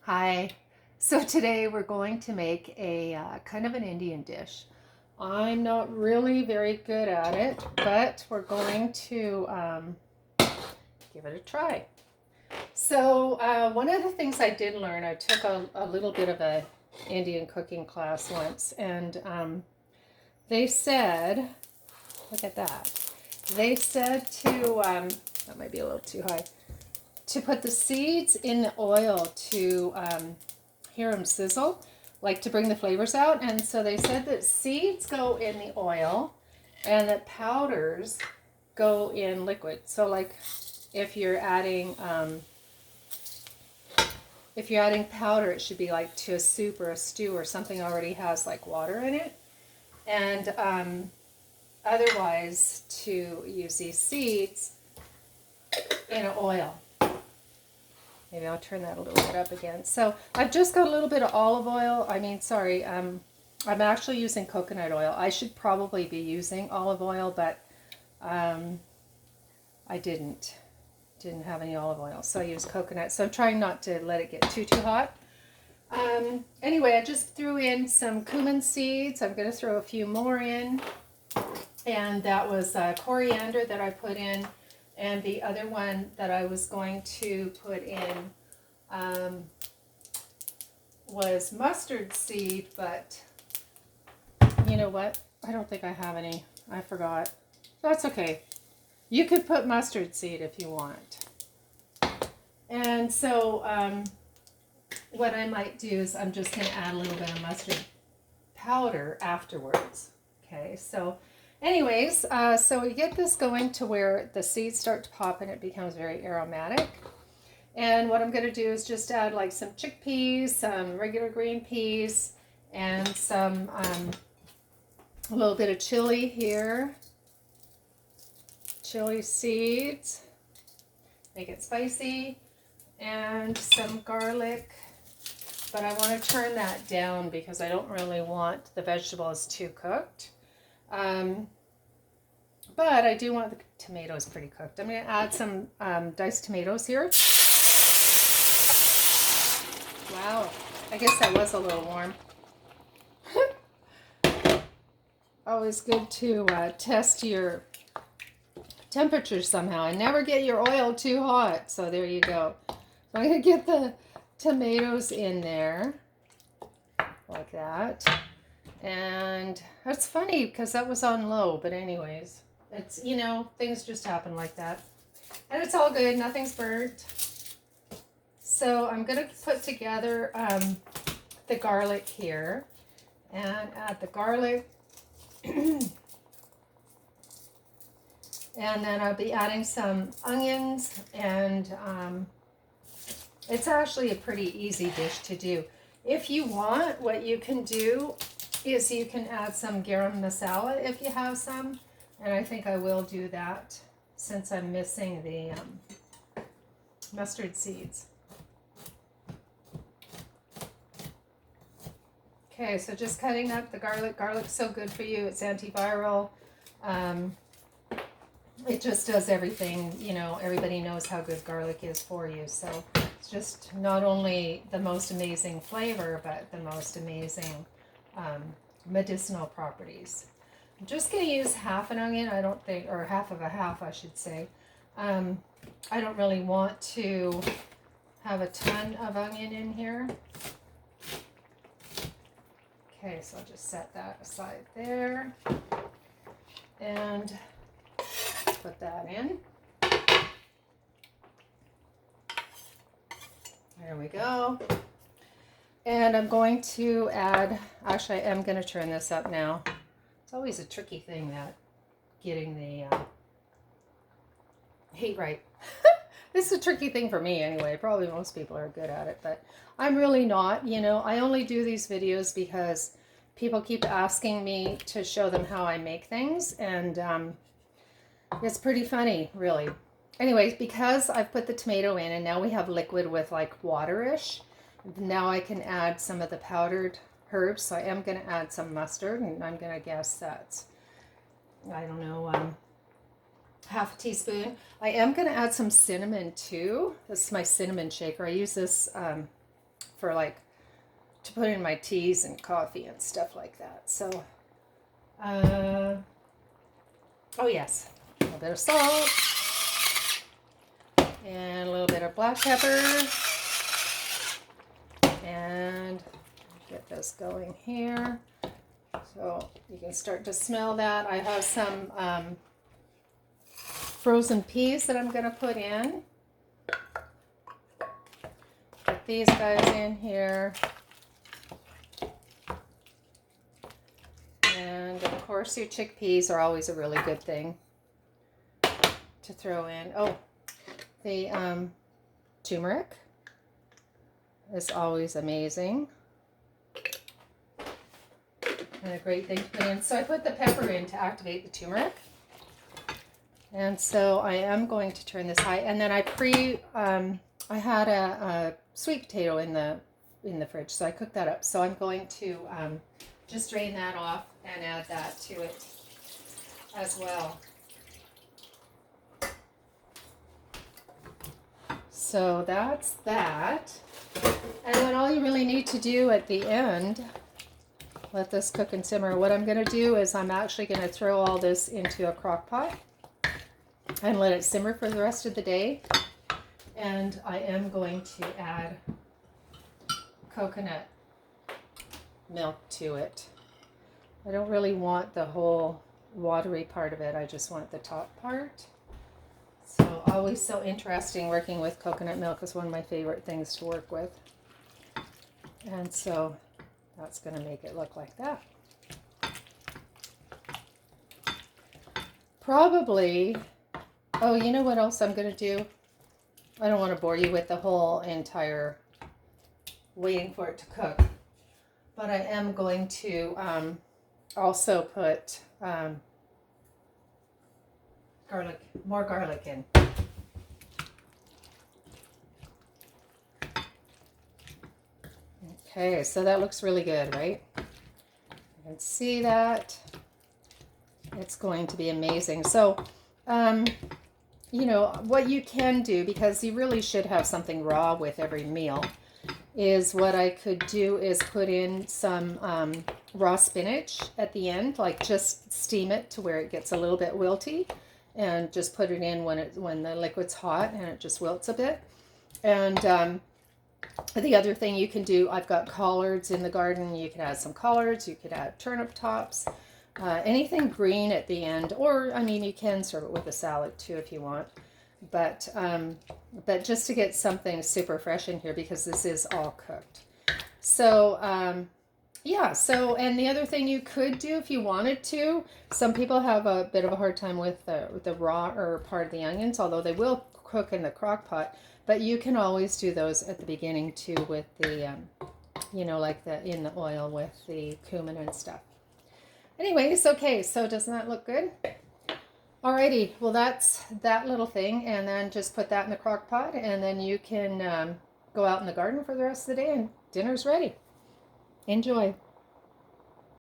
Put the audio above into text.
Hi. So today we're going to make a kind of an Indian dish. I'm not really very good at it, but we're going to give it a try. So one of the things I did learn, I took a little bit of a Indian cooking class once, and they said, look at that. They said to, that might be a little too high, to put the seeds in the oil to hear them sizzle, like to bring the flavors out. And so they said that seeds go in the oil and that powders go in liquid. So like if you're adding powder, it should be like to a soup or a stew or something already has like water in it. And otherwise to use these seeds in an oil. Maybe I'll turn that a little bit up again. So I've just got a little bit of olive oil. I'm actually using coconut oil. I should probably be using olive oil, but I didn't have any olive oil, so I used coconut. So I'm trying not to let it get too hot. Anyway, I just threw in some cumin seeds. I'm going to throw a few more in. And that was coriander that I put in. And the other one that I was going to put in was mustard seed, but you know what? I don't think I have any. I forgot. That's okay. You could put mustard seed if you want. And so what I might do is I'm just going to add a little bit of mustard powder afterwards. Okay, so anyways, so we get this going to where the seeds start to pop and it becomes very aromatic. And what I'm going to do is just add like some chickpeas, some regular green peas, and some a little bit of chili here. Chili seeds, make it spicy, and some garlic. But I want to turn that down because I don't really want the vegetables too cooked. But I do want the tomatoes pretty cooked. I'm going to add some diced tomatoes here. Wow, I guess that was a little warm. Always good to test your temperature somehow. I never get your oil too hot, so there you go. So I'm going to get the tomatoes in there like that. And that's funny because that was on low, but anyways, it's, you know, things just happen like that. And it's all good, nothing's burnt. So I'm going to put together the garlic here and add the garlic. And then I'll be adding some onions, and it's actually a pretty easy dish to do. If you want, what you can do is you can add some garam masala if you have some, and I think I will do that since I'm missing the mustard seeds. Okay, so just cutting up the garlic. Garlic's so good for you. It's antiviral. It just does everything, you know, everybody knows how good garlic is for you. So it's just not only the most amazing flavor, but the most amazing medicinal properties. I'm just going to use half an onion, I don't think, or half of a half, I should say. I don't really want to have a ton of onion in here. Okay, so I'll just set that aside there. And put that in. There we go. And I'm going to add, actually I am going to turn this up now. It's always a tricky thing, that getting the heat right. This is a tricky thing for me anyway. Probably most people are good at it, but I'm really not. You know, I only do these videos because people keep asking me to show them how I make things, and it's pretty funny, really. Anyways, because I've put the tomato in and now we have liquid with like waterish, now I can add some of the powdered herbs. So I am going to add some mustard, and I'm going to guess that's, I don't know, half a teaspoon. I am going to add some cinnamon too. This is my cinnamon shaker. I use this for like to put in my teas and coffee and stuff like that. So, oh yes, a little bit of salt and a little bit of black pepper, and get this going here. So you can start to smell that. I have some frozen peas that I'm going to put in. Put these guys in here. And of course your chickpeas are always a really good thing to throw in. Oh, the turmeric is always amazing. And a great thing to put in. So I put the pepper in to activate the turmeric. And so I am going to turn this high. And then I had a sweet potato in the fridge, so I cooked that up. So I'm going to just drain that off and add that to it as well. So that's that. And then all you really need to do at the end, let this cook and simmer. What I'm going to do is I'm actually going to throw all this into a crock pot and let it simmer for the rest of the day. And I am going to add coconut milk to it. I don't really want the whole watery part of it. I just want the top part. So always so interesting working with coconut milk. Is one of my favorite things to work with. And so that's going to make it look like that. Probably, oh, you know what else I'm going to do? I don't want to bore you with the whole entire waiting for it to cook. But I am going to also put more garlic in. Okay, so that looks really good, right? You can see that. It's going to be amazing. So, you know, what you can do, because you really should have something raw with every meal, is what I could do is put in some raw spinach at the end, like just steam it to where it gets a little bit wilty, and just put it in when the liquid's hot and it just wilts a bit. And the other thing you can do, I've got collards in the garden. You could add some collards. You could add turnip tops, anything green at the end. Or, I mean, you can serve it with a salad too if you want. But just to get something super fresh in here, because this is all cooked. So, yeah. So, and the other thing you could do if you wanted to, some people have a bit of a hard time with the raw or part of the onions, although they will cook in the crock pot. But you can always do those at the beginning too with the, you know, like in the oil with the cumin and stuff. Anyways, okay, so doesn't that look good? Alrighty, well that's that little thing, and then just put that in the crock pot, and then you can go out in the garden for the rest of the day, and dinner's ready. Enjoy.